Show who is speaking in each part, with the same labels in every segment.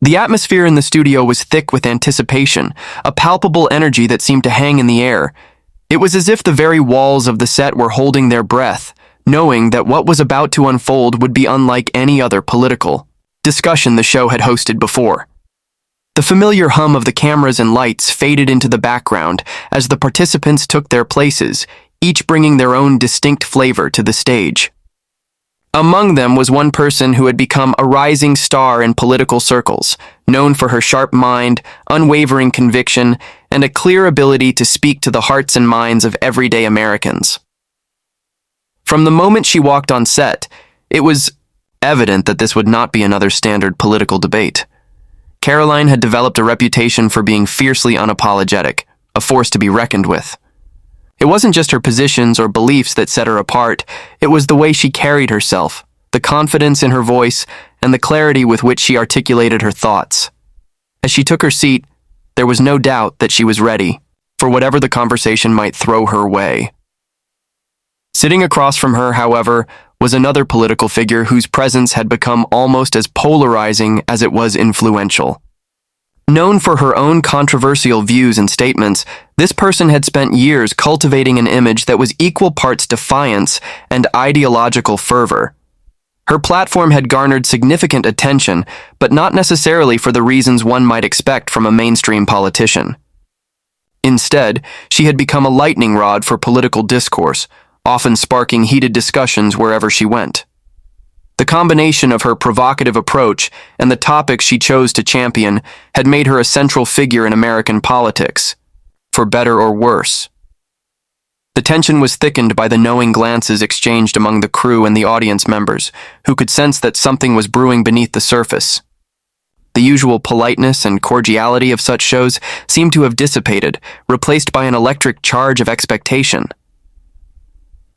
Speaker 1: The atmosphere in the studio was thick with anticipation, a palpable energy that seemed to hang in the air. It was as if the very walls of the set were holding their breath, knowing that what was about to unfold would be unlike any other political discussion the show had hosted before. The familiar hum of the cameras and lights faded into the background as the participants took their places, each bringing their own distinct flavor to the stage. Among them was one person who had become a rising star in political circles, known for her sharp mind, unwavering conviction, and a clear ability to speak to the hearts and minds of everyday Americans. From the moment she walked on set, it was evident that this would not be another standard political debate. Karoline had developed a reputation for being fiercely unapologetic, a force to be reckoned with. It wasn't just her positions or beliefs that set her apart, it was the way she carried herself, the confidence in her voice, and the clarity with which she articulated her thoughts. As she took her seat, there was no doubt that she was ready for whatever the conversation might throw her way. Sitting across from her, however, was another political figure whose presence had become almost as polarizing as it was influential. Known for her own controversial views and statements, this person had spent years cultivating an image that was equal parts defiance and ideological fervor. Her platform had garnered significant attention, but not necessarily for the reasons one might expect from a mainstream politician. Instead, she had become a lightning rod for political discourse, often sparking heated discussions wherever she went. The combination of her provocative approach and the topics she chose to champion had made her a central figure in American politics, for better or worse. The tension was thickened by the knowing glances exchanged among the crew and the audience members, who could sense that something was brewing beneath the surface. The usual politeness and cordiality of such shows seemed to have dissipated, replaced by an electric charge of expectation.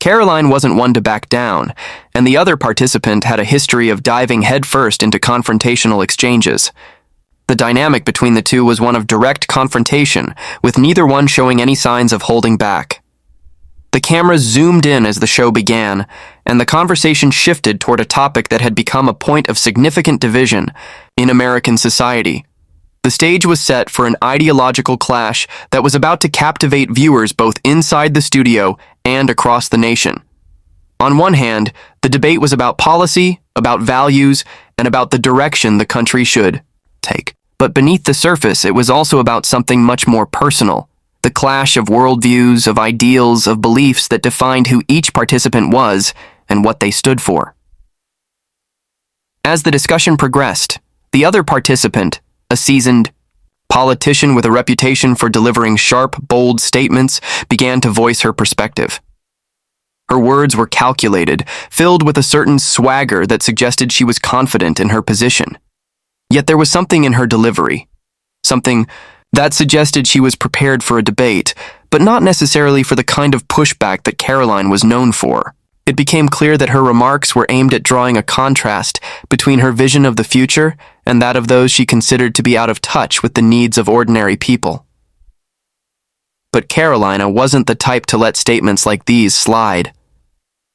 Speaker 1: Karoline wasn't one to back down, and the other participant had a history of diving headfirst into confrontational exchanges. The dynamic between the two was one of direct confrontation, with neither one showing any signs of holding back. The cameras zoomed in as the show began, and the conversation shifted toward a topic that had become a point of significant division in American society. The stage was set for an ideological clash that was about to captivate viewers both inside the studio and across the nation. On one hand, the debate was about policy, about values, and about the direction the country should take. But beneath the surface, it was also about something much more personal, the clash of worldviews, of ideals, of beliefs that defined who each participant was and what they stood for. As the discussion progressed, the other participant, a seasoned politician with a reputation for delivering sharp, bold statements, began to voice her perspective. Her words were calculated, filled with a certain swagger that suggested she was confident in her position. Yet there was something in her delivery, something that suggested she was prepared for a debate, but not necessarily for the kind of pushback that Karoline was known for. It became clear that her remarks were aimed at drawing a contrast between her vision of the future and that of those she considered to be out of touch with the needs of ordinary people. But Karoline wasn't the type to let statements like these slide.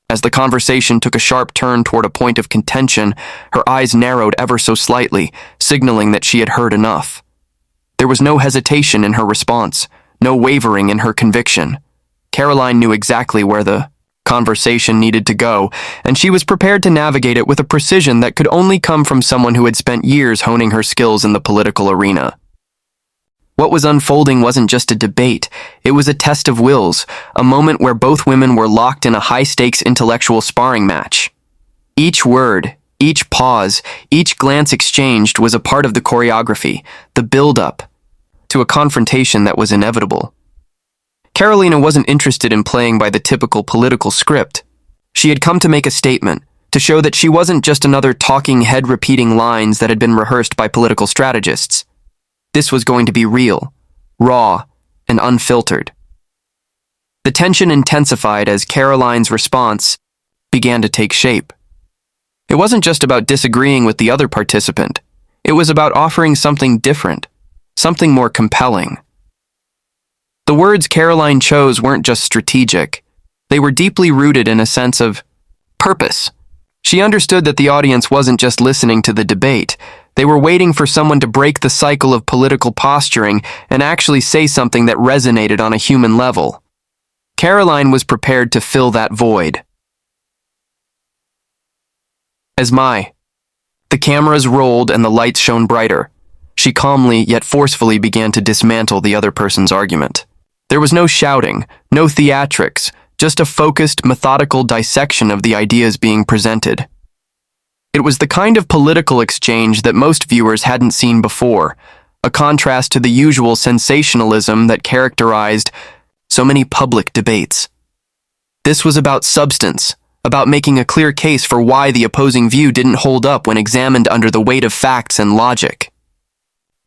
Speaker 1: As the conversation took a sharp turn toward a point of contention, her eyes narrowed ever so slightly, signaling that she had heard enough. There was no hesitation in her response, no wavering in her conviction. Karoline knew exactly where the conversation needed to go, and she was prepared to navigate it with a precision that could only come from someone who had spent years honing her skills in the political arena. What was unfolding wasn't just a debate, it was a test of wills, a moment where both women were locked in a high-stakes intellectual sparring match. Each word, each pause, each glance exchanged was a part of the choreography, the build-up to a confrontation that was inevitable. Karoline wasn't interested in playing by the typical political script. She had come to make a statement, to show that she wasn't just another talking head repeating lines that had been rehearsed by political strategists. This was going to be real, raw, and unfiltered. The tension intensified as Karoline's response began to take shape. It wasn't just about disagreeing with the other participant. It was about offering something different, something more compelling. The words Karoline chose weren't just strategic. They were deeply rooted in a sense of purpose. She understood that the audience wasn't just listening to the debate. They were waiting for someone to break the cycle of political posturing and actually say something that resonated on a human level. Karoline was prepared to fill that void. The cameras rolled and the lights shone brighter. She calmly yet forcefully began to dismantle the other person's argument. There was no shouting, no theatrics, just a focused, methodical dissection of the ideas being presented. It was the kind of political exchange that most viewers hadn't seen before, a contrast to the usual sensationalism that characterized so many public debates. This was about substance, about making a clear case for why the opposing view didn't hold up when examined under the weight of facts and logic.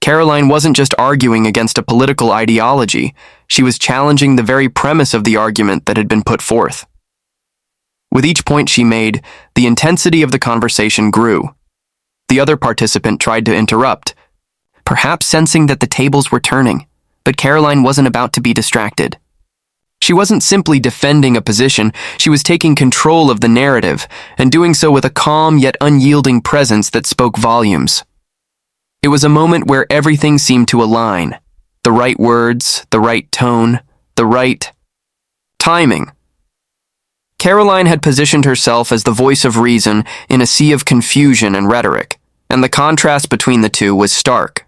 Speaker 1: Karoline wasn't just arguing against a political ideology, she was challenging the very premise of the argument that had been put forth. With each point she made, the intensity of the conversation grew. The other participant tried to interrupt, perhaps sensing that the tables were turning, but Karoline wasn't about to be distracted. She wasn't simply defending a position, she was taking control of the narrative, and doing so with a calm yet unyielding presence that spoke volumes. It was a moment where everything seemed to align. The right words, the right tone, the right timing. Karoline had positioned herself as the voice of reason in a sea of confusion and rhetoric, and the contrast between the two was stark.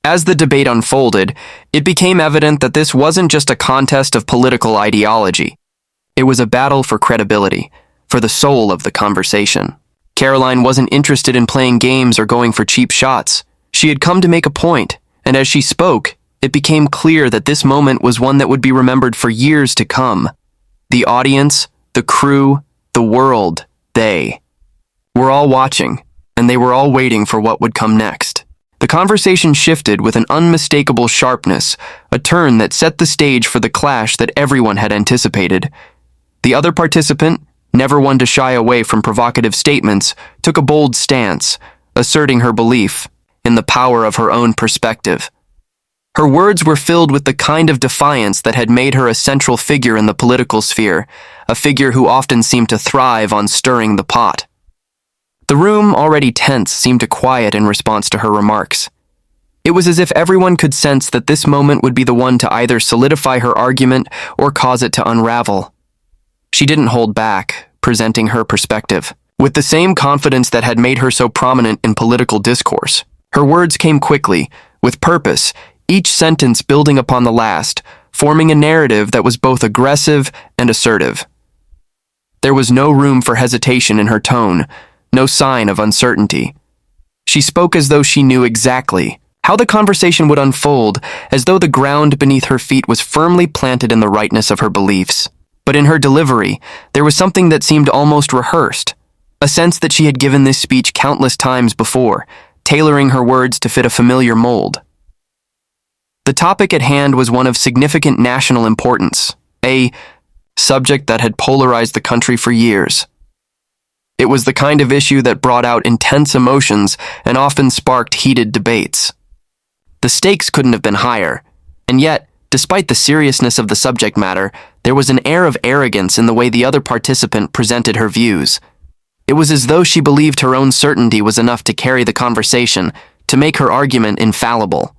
Speaker 1: As the debate unfolded, it became evident that this wasn't just a contest of political ideology. It was a battle for credibility, for the soul of the conversation. Karoline wasn't interested in playing games or going for cheap shots. She had come to make a point, and as she spoke, it became clear that this moment was one that would be remembered for years to come. The audience, the crew, the world, they were all watching, and they were all waiting for what would come next. The conversation shifted with an unmistakable sharpness, a turn that set the stage for the clash that everyone had anticipated. The other participant, never one to shy away from provocative statements, took a bold stance, asserting her belief in the power of her own perspective. Her words were filled with the kind of defiance that had made her a central figure in the political sphere, a figure who often seemed to thrive on stirring the pot. The room, already tense, seemed to quiet in response to her remarks. It was as if everyone could sense that this moment would be the one to either solidify her argument or cause it to unravel. She didn't hold back, presenting her perspective. With the same confidence that had made her so prominent in political discourse, her words came quickly, with purpose, each sentence building upon the last, forming a narrative that was both aggressive and assertive. There was no room for hesitation in her tone, no sign of uncertainty. She spoke as though she knew exactly how the conversation would unfold, as though the ground beneath her feet was firmly planted in the rightness of her beliefs. But in her delivery, there was something that seemed almost rehearsed, a sense that she had given this speech countless times before, tailoring her words to fit a familiar mold. The topic at hand was one of significant national importance, a subject that had polarized the country for years. It was the kind of issue that brought out intense emotions and often sparked heated debates. The stakes couldn't have been higher, and yet, despite the seriousness of the subject matter, there was an air of arrogance in the way the other participant presented her views. It was as though she believed her own certainty was enough to carry the conversation, to make her argument infallible.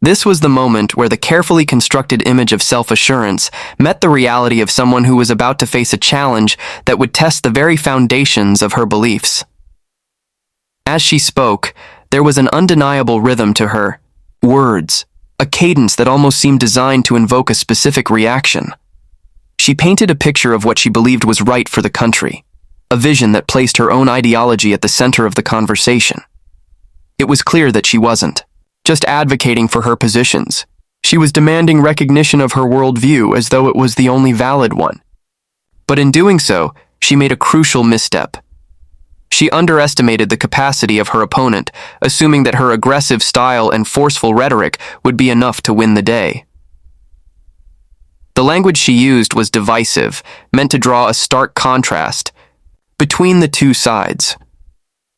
Speaker 1: This was the moment where the carefully constructed image of self-assurance met the reality of someone who was about to face a challenge that would test the very foundations of her beliefs. As she spoke, there was an undeniable rhythm to her words, a cadence that almost seemed designed to invoke a specific reaction. She painted a picture of what she believed was right for the country, a vision that placed her own ideology at the center of the conversation. It was clear that she wasn't just advocating for her positions. She was demanding recognition of her worldview as though it was the only valid one. But in doing so, she made a crucial misstep. She underestimated the capacity of her opponent, assuming that her aggressive style and forceful rhetoric would be enough to win the day. The language she used was divisive, meant to draw a stark contrast between the two sides.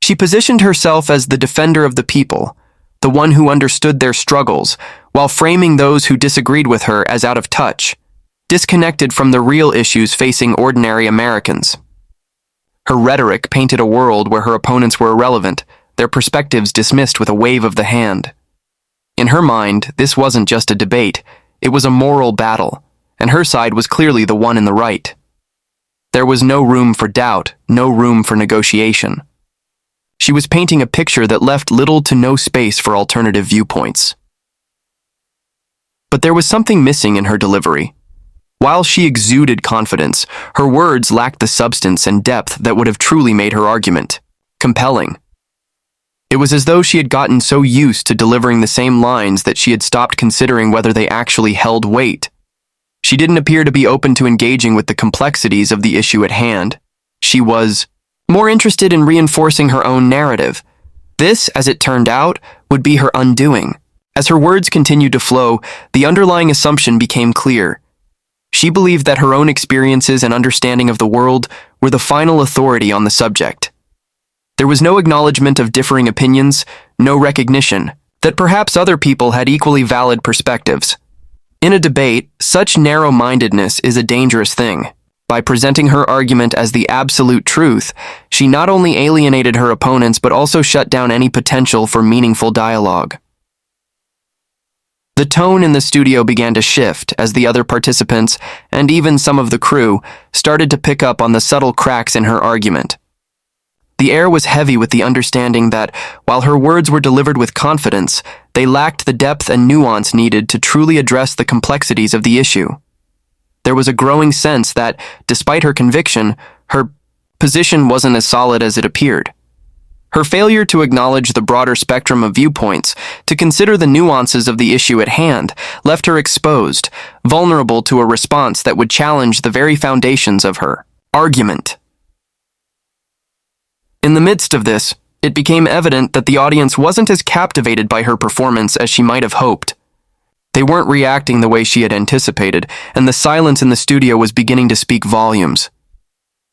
Speaker 1: She positioned herself as the defender of the people, the one who understood their struggles, while framing those who disagreed with her as out of touch, disconnected from the real issues facing ordinary Americans. Her rhetoric painted a world where her opponents were irrelevant, their their perspectives dismissed with a wave of the hand. In her mind, this wasn't just a debate, it was a moral battle, and her side was clearly the one in the right. There was no room for doubt, no room for negotiation. She was painting a picture that left little to no space for alternative viewpoints. But there was something missing in her delivery. While she exuded confidence, her words lacked the substance and depth that would have truly made her argument compelling. It was as though she had gotten so used to delivering the same lines that she had stopped considering whether they actually held weight. She didn't appear to be open to engaging with the complexities of the issue at hand. She was more interested in reinforcing her own narrative. This, as it turned out, would be her undoing. As her words continued to flow, the underlying assumption became clear. She believed that her own experiences and understanding of the world were the final authority on the subject. There was no acknowledgement of differing opinions, no recognition that perhaps other people had equally valid perspectives. In a debate, such narrow-mindedness is a dangerous thing. By presenting her argument as the absolute truth, she not only alienated her opponents but also shut down any potential for meaningful dialogue. The tone in the studio began to shift as the other participants, and even some of the crew, started to pick up on the subtle cracks in her argument. The air was heavy with the understanding that, while her words were delivered with confidence, they lacked the depth and nuance needed to truly address the complexities of the issue. There was a growing sense that, despite her conviction, her position wasn't as solid as it appeared. Her failure to acknowledge the broader spectrum of viewpoints, to consider the nuances of the issue at hand, left her exposed, vulnerable to a response that would challenge the very foundations of her argument. In the midst of this, it became evident that the audience wasn't as captivated by her performance as she might have hoped. They weren't reacting the way she had anticipated, and the silence in the studio was beginning to speak volumes.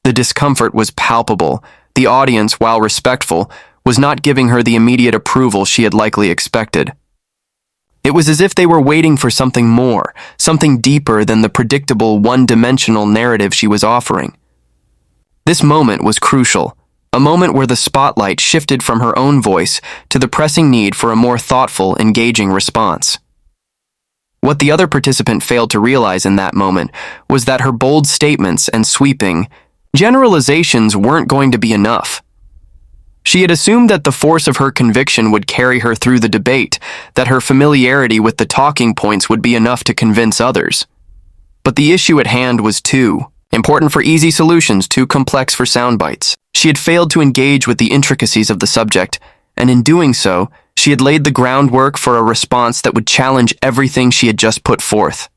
Speaker 1: The discomfort was palpable. The audience, while respectful, was not giving her the immediate approval she had likely expected. It was as if they were waiting for something more, something deeper than the predictable, one-dimensional narrative she was offering. This moment was crucial, a moment where the spotlight shifted from her own voice to the pressing need for a more thoughtful, engaging response. What the other participant failed to realize in that moment was that her bold statements and sweeping generalizations weren't going to be enough. She had assumed that the force of her conviction would carry her through the debate, that her familiarity with the talking points would be enough to convince others. But the issue at hand was too important for easy solutions, too complex for sound bites. She had failed to engage with the intricacies of the subject, and in doing so, she had laid the groundwork for a response that would challenge everything she had just put forth.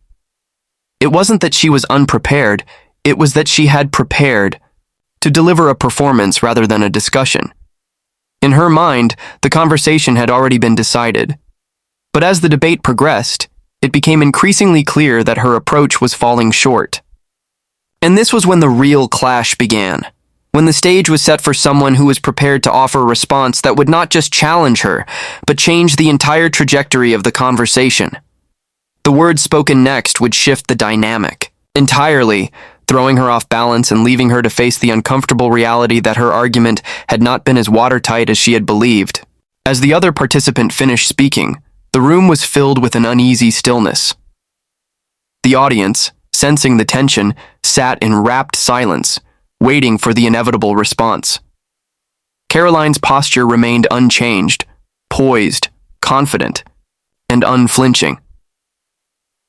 Speaker 1: It wasn't that she was unprepared, it was that she had prepared to deliver a performance rather than a discussion. In her mind, the conversation had already been decided. But as the debate progressed, it became increasingly clear that her approach was falling short. And this was when the real clash began, when the stage was set for someone who was prepared to offer a response that would not just challenge her, but change the entire trajectory of the conversation. The words spoken next would shift the dynamic entirely, throwing her off balance and leaving her to face the uncomfortable reality that her argument had not been as watertight as she had believed. As the other participant finished speaking, the room was filled with an uneasy stillness. The audience, sensing the tension, sat in rapt silence, waiting for the inevitable response. Karoline's posture remained unchanged, poised, confident, and unflinching.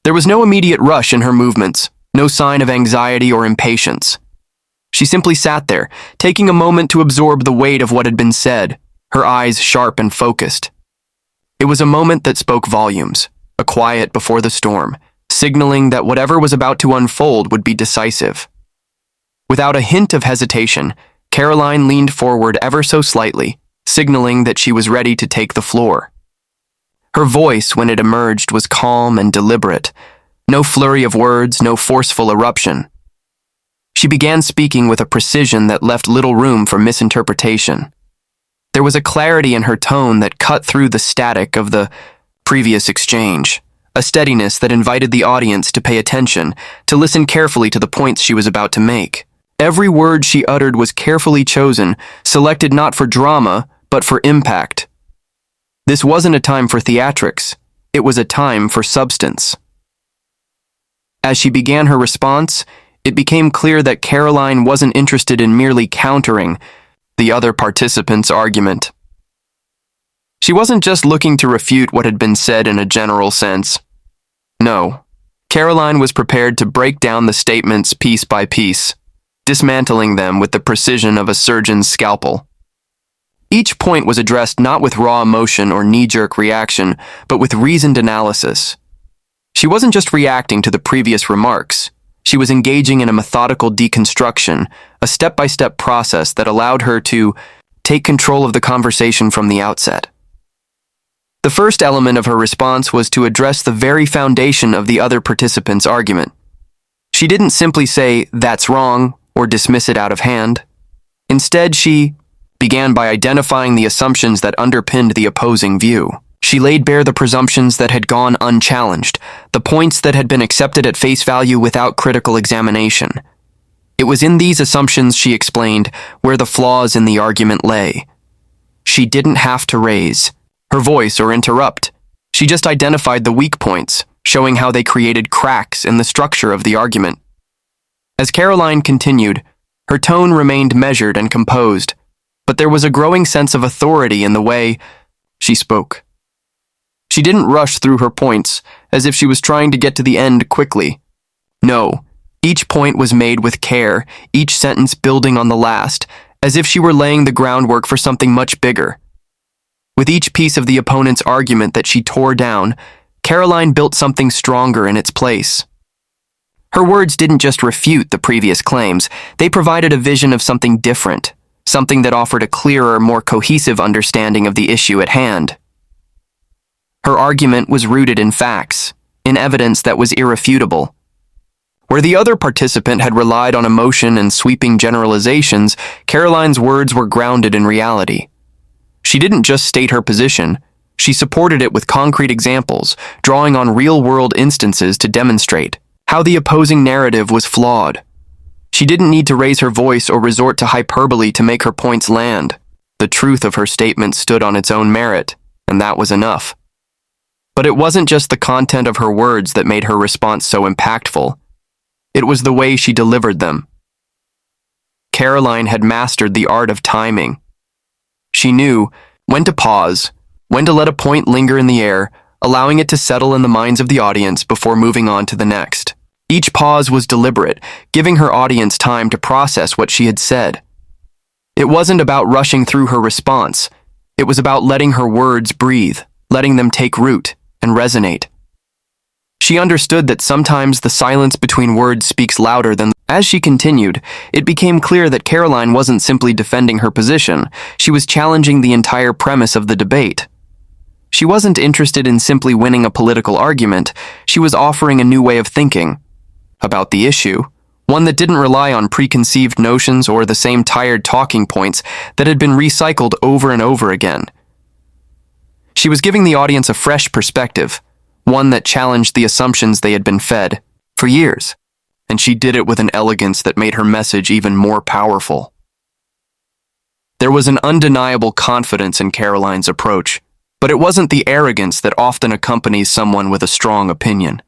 Speaker 1: There was no immediate rush in her movements, no sign of anxiety or impatience. She simply sat there, taking a moment to absorb the weight of what had been said, her eyes sharp and focused. It was a moment that spoke volumes, a quiet before the storm, signaling that whatever was about to unfold would be decisive. Without a hint of hesitation, Karoline leaned forward ever so slightly, signaling that she was ready to take the floor. Her voice, when it emerged, was calm and deliberate. No flurry of words, no forceful eruption. She began speaking with a precision that left little room for misinterpretation. There was a clarity in her tone that cut through the static of the previous exchange, a steadiness that invited the audience to pay attention, to listen carefully to the points she was about to make. Every word she uttered was carefully chosen, selected not for drama, but for impact. This wasn't a time for theatrics. It was a time for substance. As she began her response, it became clear that Karoline wasn't interested in merely countering the other participants' argument. She wasn't just looking to refute what had been said in a general sense. No, Karoline was prepared to break down the statements piece by piece, dismantling them with the precision of a surgeon's scalpel. Each point was addressed not with raw emotion or knee-jerk reaction, but with reasoned analysis. She wasn't just reacting to the previous remarks. She was engaging in a methodical deconstruction, a step-by-step process that allowed her to take control of the conversation from the outset. The first element of her response was to address the very foundation of the other participants' argument. She didn't simply say, "That's wrong," or dismiss it out of hand. Instead, she began by identifying the assumptions that underpinned the opposing view. She laid bare the presumptions that had gone unchallenged, the points that had been accepted at face value without critical examination. It was in these assumptions, she explained, where the flaws in the argument lay. She didn't have to raise her voice or interrupt. She just identified the weak points, showing how they created cracks in the structure of the argument. As Karoline continued, her tone remained measured and composed, but there was a growing sense of authority in the way she spoke. She didn't rush through her points as if she was trying to get to the end quickly. No, each point was made with care, each sentence building on the last, as if she were laying the groundwork for something much bigger. With each piece of the opponent's argument that she tore down, Karoline built something stronger in its place. Her words didn't just refute the previous claims, they provided a vision of something different, something that offered a clearer, more cohesive understanding of the issue at hand. Her argument was rooted in facts, in evidence that was irrefutable. Where the other participant had relied on emotion and sweeping generalizations, Karoline's words were grounded in reality. She didn't just state her position, she supported it with concrete examples, drawing on real-world instances to demonstrate how the opposing narrative was flawed. She didn't need to raise her voice or resort to hyperbole to make her points land. The truth of her statement stood on its own merit, and that was enough. But it wasn't just the content of her words that made her response so impactful. It was the way she delivered them. Karoline had mastered the art of timing. She knew when to pause, when to let a point linger in the air, allowing it to settle in the minds of the audience before moving on to the next. Each pause was deliberate, giving her audience time to process what she had said. It wasn't about rushing through her response. It was about letting her words breathe, letting them take root and resonate. She understood that sometimes the silence between words speaks louder than. As she continued, it became clear that Karoline wasn't simply defending her position, she was challenging the entire premise of the debate. She wasn't interested in simply winning a political argument, she was offering a new way of thinking about the issue, one that didn't rely on preconceived notions or the same tired talking points that had been recycled over and over again. She was giving the audience a fresh perspective, one that challenged the assumptions they had been fed for years, and she did it with an elegance that made her message even more powerful. There was an undeniable confidence in Karoline's approach, but it wasn't the arrogance that often accompanies someone with a strong opinion.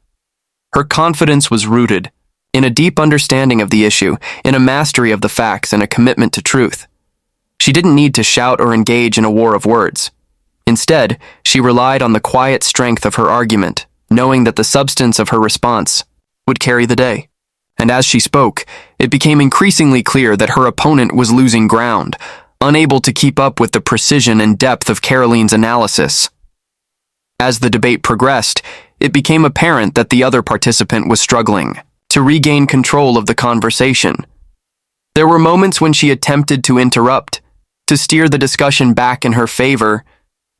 Speaker 1: Her confidence was rooted in a deep understanding of the issue, in a mastery of the facts, and a commitment to truth. She didn't need to shout or engage in a war of words. Instead, she relied on the quiet strength of her argument, knowing that the substance of her response would carry the day. And as she spoke, it became increasingly clear that her opponent was losing ground, unable to keep up with the precision and depth of Karoline's analysis. As the debate progressed, it became apparent that the other participant was struggling to regain control of the conversation. There were moments when she attempted to interrupt, to steer the discussion back in her favor,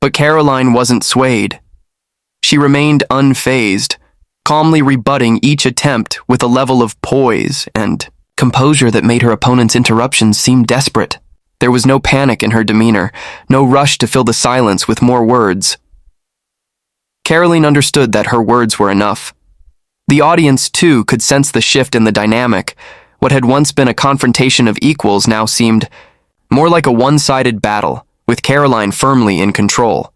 Speaker 1: but Karoline wasn't swayed. She remained unfazed, calmly rebutting each attempt with a level of poise and composure that made her opponent's interruptions seem desperate. There was no panic in her demeanor, no rush to fill the silence with more words. Karoline understood that her words were enough. The audience, too, could sense the shift in the dynamic. What had once been a confrontation of equals now seemed more like a one-sided battle, with Karoline firmly in control.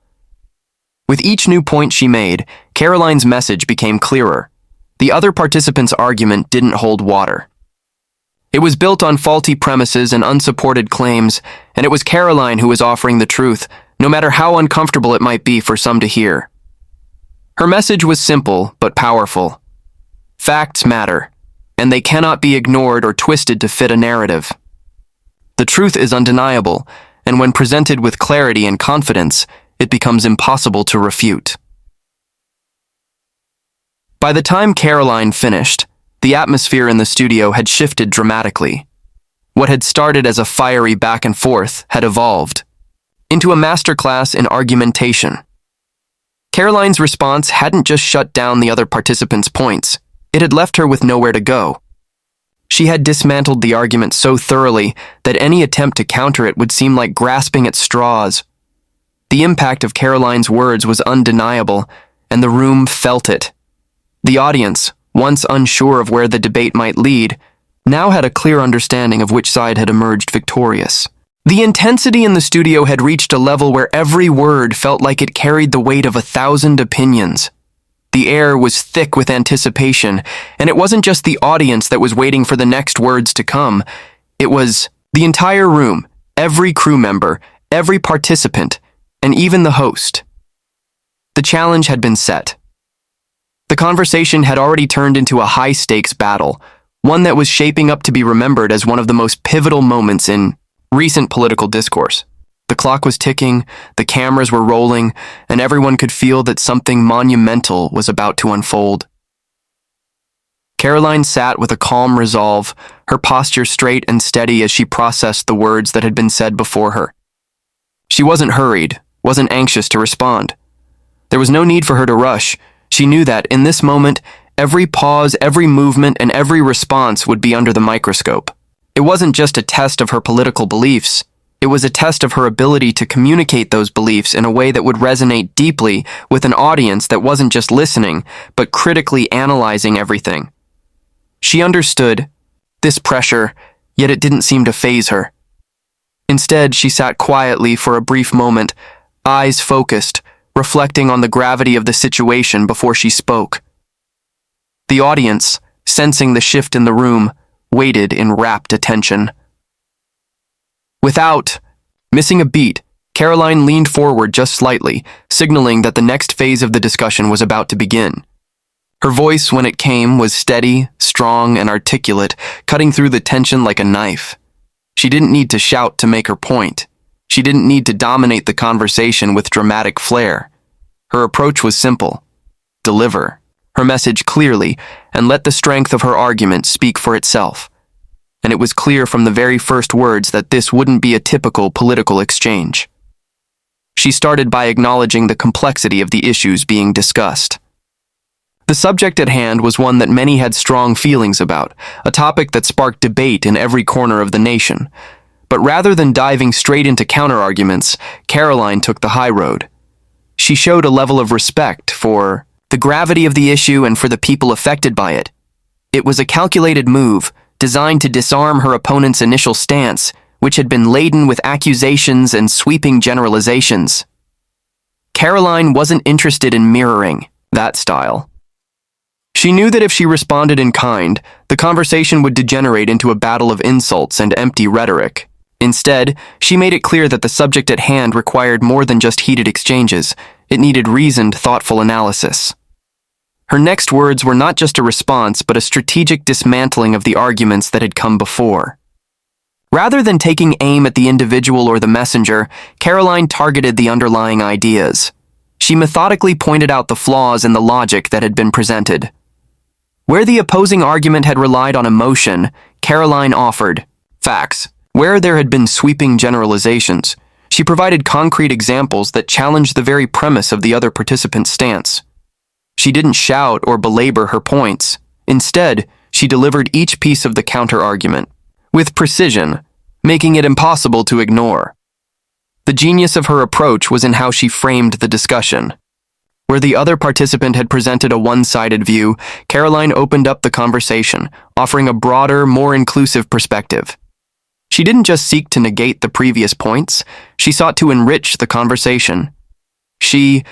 Speaker 1: With each new point she made, Karoline's message became clearer. The other participants' argument didn't hold water. It was built on faulty premises and unsupported claims, and it was Karoline who was offering the truth, no matter how uncomfortable it might be for some to hear. Her message was simple but powerful. Facts matter, and they cannot be ignored or twisted to fit a narrative. The truth is undeniable, and when presented with clarity and confidence, it becomes impossible to refute. By the time Karoline finished, the atmosphere in the studio had shifted dramatically. What had started as a fiery back and forth had evolved into a masterclass in argumentation. Karoline's response hadn't just shut down the other participants' points, it had left her with nowhere to go. She had dismantled the argument so thoroughly that any attempt to counter it would seem like grasping at straws. The impact of Karoline's words was undeniable, and the room felt it. The audience, once unsure of where the debate might lead, now had a clear understanding of which side had emerged victorious. The intensity in the studio had reached a level where every word felt like it carried the weight of 1,000 opinions. The air was thick with anticipation, and it wasn't just the audience that was waiting for the next words to come. It was the entire room, every crew member, every participant, and even the host. The challenge had been set. The conversation had already turned into a high-stakes battle, one that was shaping up to be remembered as one of the most pivotal moments in recent political discourse. The clock was ticking, the cameras were rolling, and everyone could feel that something monumental was about to unfold. Karoline sat with a calm resolve, her posture straight and steady as she processed the words that had been said before her. She wasn't hurried, wasn't anxious to respond. There was no need for her to rush. She knew that, in this moment, every pause, every movement, and every response would be under the microscope. It wasn't just a test of her political beliefs. It was a test of her ability to communicate those beliefs in a way that would resonate deeply with an audience that wasn't just listening, but critically analyzing everything. She understood this pressure, yet it didn't seem to faze her. Instead, she sat quietly for a brief moment, eyes focused, reflecting on the gravity of the situation before she spoke. The audience, sensing the shift in the room, waited in rapt attention. Without missing a beat, Karoline leaned forward just slightly, signaling that the next phase of the discussion was about to begin. Her voice, when it came, was steady, strong, and articulate, cutting through the tension like a knife. She didn't need to shout to make her point. She didn't need to dominate the conversation with dramatic flair. Her approach was simple. Deliver her message clearly, and let the strength of her argument speak for itself. And it was clear from the very first words that this wouldn't be a typical political exchange. She started by acknowledging the complexity of the issues being discussed. The subject at hand was one that many had strong feelings about, a topic that sparked debate in every corner of the nation. But rather than diving straight into counterarguments, Karoline took the high road. She showed a level of respect for the gravity of the issue and for the people affected by it. It was a calculated move, designed to disarm her opponent's initial stance, which had been laden with accusations and sweeping generalizations. Karoline wasn't interested in mirroring that style. She knew that if she responded in kind, the conversation would degenerate into a battle of insults and empty rhetoric. Instead, she made it clear that the subject at hand required more than just heated exchanges. It needed reasoned, thoughtful analysis. Her next words were not just a response, but a strategic dismantling of the arguments that had come before. Rather than taking aim at the individual or the messenger, Karoline targeted the underlying ideas. She methodically pointed out the flaws in the logic that had been presented. Where the opposing argument had relied on emotion, Karoline offered facts. Where there had been sweeping generalizations, she provided concrete examples that challenged the very premise of the other participant's stance. She didn't shout or belabor her points. Instead, she delivered each piece of the counter-argument with precision, making it impossible to ignore. The genius of her approach was in how she framed the discussion. Where the other participant had presented a one-sided view, Karoline opened up the conversation, offering a broader, more inclusive perspective. She didn't just seek to negate the previous points, she sought to enrich the conversation. She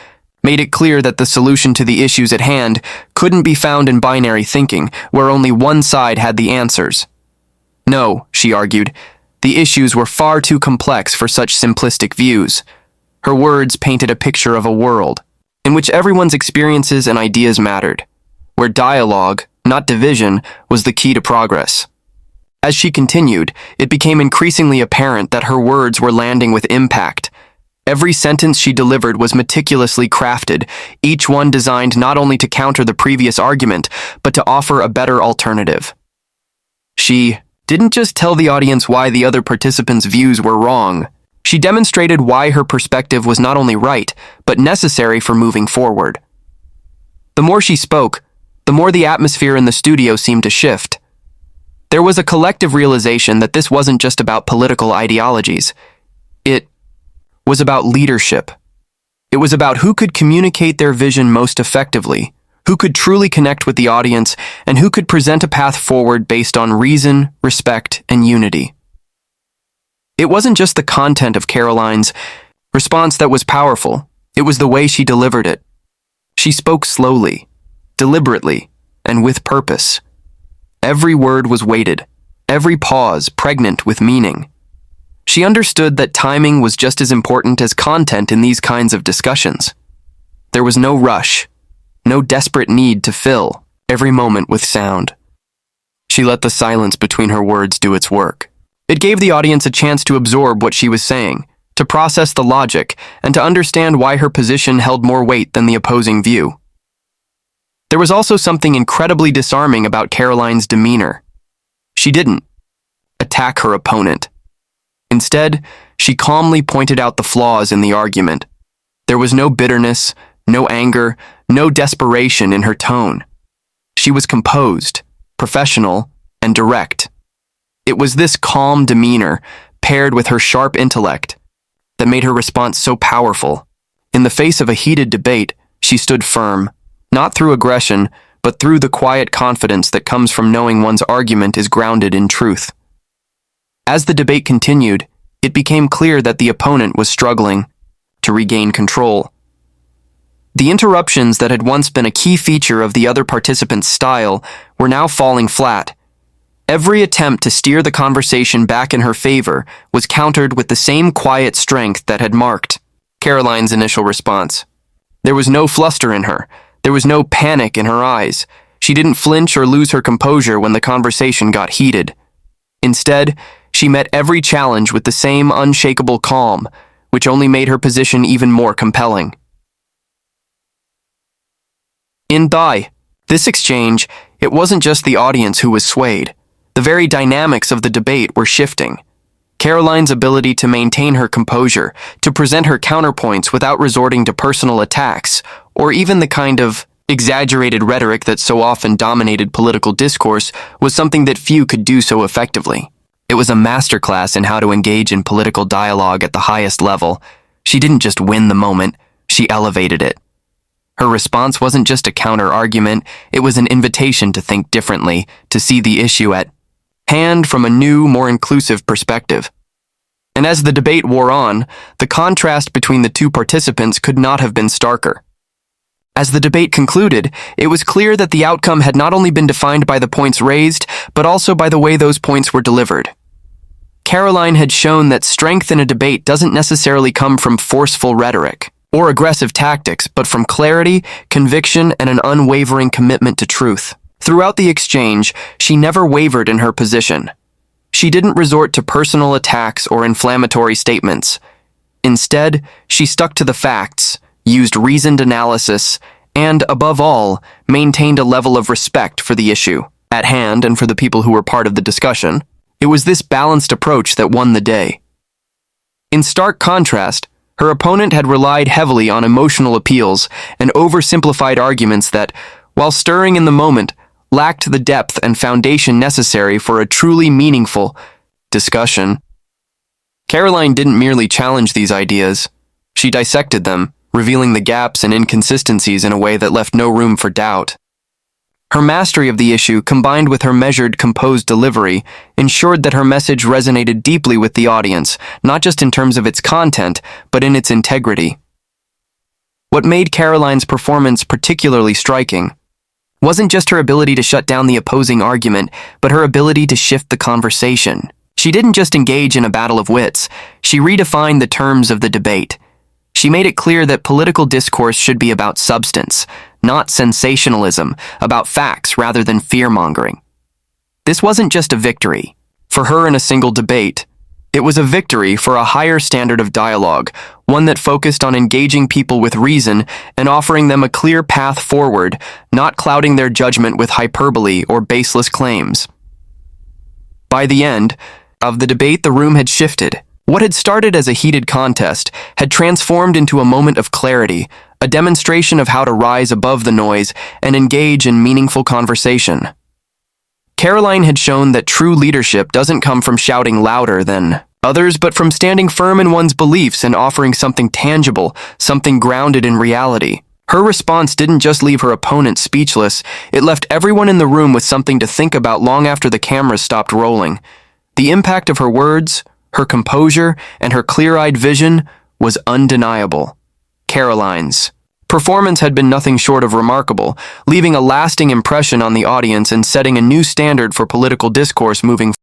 Speaker 1: made it clear that the solution to the issues at hand couldn't be found in binary thinking, where only one side had the answers. No, she argued, the issues were far too complex for such simplistic views. Her words painted a picture of a world in which everyone's experiences and ideas mattered, where dialogue, not division, was the key to progress. As she continued, it became increasingly apparent that her words were landing with impact. Every sentence she delivered was meticulously crafted, each one designed not only to counter the previous argument, but to offer a better alternative. She didn't just tell the audience why the other participants' views were wrong. She demonstrated why her perspective was not only right, but necessary for moving forward. The more she spoke, the more the atmosphere in the studio seemed to shift. There was a collective realization that this wasn't just about political ideologies. It was about leadership. It was about who could communicate their vision most effectively, who could truly connect with the audience, and who could present a path forward based on reason, respect, and unity. It wasn't just the content of Karoline's response that was powerful, it was the way she delivered it. She spoke slowly, deliberately, and with purpose. Every word was weighted, every pause pregnant with meaning. She understood that timing was just as important as content in these kinds of discussions. There was no rush, no desperate need to fill every moment with sound. She let the silence between her words do its work. It gave the audience a chance to absorb what she was saying, to process the logic, and to understand why her position held more weight than the opposing view. There was also something incredibly disarming about Karoline's demeanor. She didn't attack her opponent. Instead, she calmly pointed out the flaws in the argument. There was no bitterness, no anger, no desperation in her tone. She was composed, professional, and direct. It was this calm demeanor, paired with her sharp intellect, that made her response so powerful. In the face of a heated debate, she stood firm, not through aggression, but through the quiet confidence that comes from knowing one's argument is grounded in truth. As the debate continued, it became clear that the opponent was struggling to regain control. The interruptions that had once been a key feature of the other participants' style were now falling flat. Every attempt to steer the conversation back in her favor was countered with the same quiet strength that had marked Karoline's initial response. There was no fluster in her. There was no panic in her eyes. She didn't flinch or lose her composure when the conversation got heated. Instead, she met every challenge with the same unshakable calm, which only made her position even more compelling. In this exchange, it wasn't just the audience who was swayed. The very dynamics of the debate were shifting. Karoline's ability to maintain her composure, to present her counterpoints without resorting to personal attacks, or even the kind of exaggerated rhetoric that so often dominated political discourse, was something that few could do so effectively. It was a masterclass in how to engage in political dialogue at the highest level. She didn't just win the moment, she elevated it. Her response wasn't just a counter-argument, it was an invitation to think differently, to see the issue at hand from a new, more inclusive perspective. And as the debate wore on, the contrast between the two participants could not have been starker. As the debate concluded, it was clear that the outcome had not only been defined by the points raised, but also by the way those points were delivered. Karoline had shown that strength in a debate doesn't necessarily come from forceful rhetoric or aggressive tactics, but from clarity, conviction, and an unwavering commitment to truth. Throughout the exchange, she never wavered in her position. She didn't resort to personal attacks or inflammatory statements. Instead, she stuck to the facts, used reasoned analysis, and, above all, maintained a level of respect for the issue at hand and for the people who were part of the discussion. It was this balanced approach that won the day. In stark contrast, her opponent had relied heavily on emotional appeals and oversimplified arguments that, while stirring in the moment, lacked the depth and foundation necessary for a truly meaningful discussion. Karoline didn't merely challenge these ideas. She dissected them, revealing the gaps and inconsistencies in a way that left no room for doubt. Her mastery of the issue, combined with her measured, composed delivery, ensured that her message resonated deeply with the audience, not just in terms of its content, but in its integrity. What made Karoline's performance particularly striking wasn't just her ability to shut down the opposing argument, but her ability to shift the conversation. She didn't just engage in a battle of wits, she redefined the terms of the debate. She made it clear that political discourse should be about substance, not sensationalism, about facts rather than fear-mongering. This wasn't just a victory for her in a single debate. It was a victory for a higher standard of dialogue, one that focused on engaging people with reason and offering them a clear path forward, not clouding their judgment with hyperbole or baseless claims. By the end of the debate, the room had shifted. What had started as a heated contest had transformed into a moment of clarity, a demonstration of how to rise above the noise and engage in meaningful conversation. Karoline had shown that true leadership doesn't come from shouting louder than others, but from standing firm in one's beliefs and offering something tangible, something grounded in reality. Her response didn't just leave her opponent speechless, it left everyone in the room with something to think about long after the cameras stopped rolling. The impact of her words, her composure, and her clear-eyed vision was undeniable. Karoline's performance had been nothing short of remarkable, leaving a lasting impression on the audience and setting a new standard for political discourse moving forward.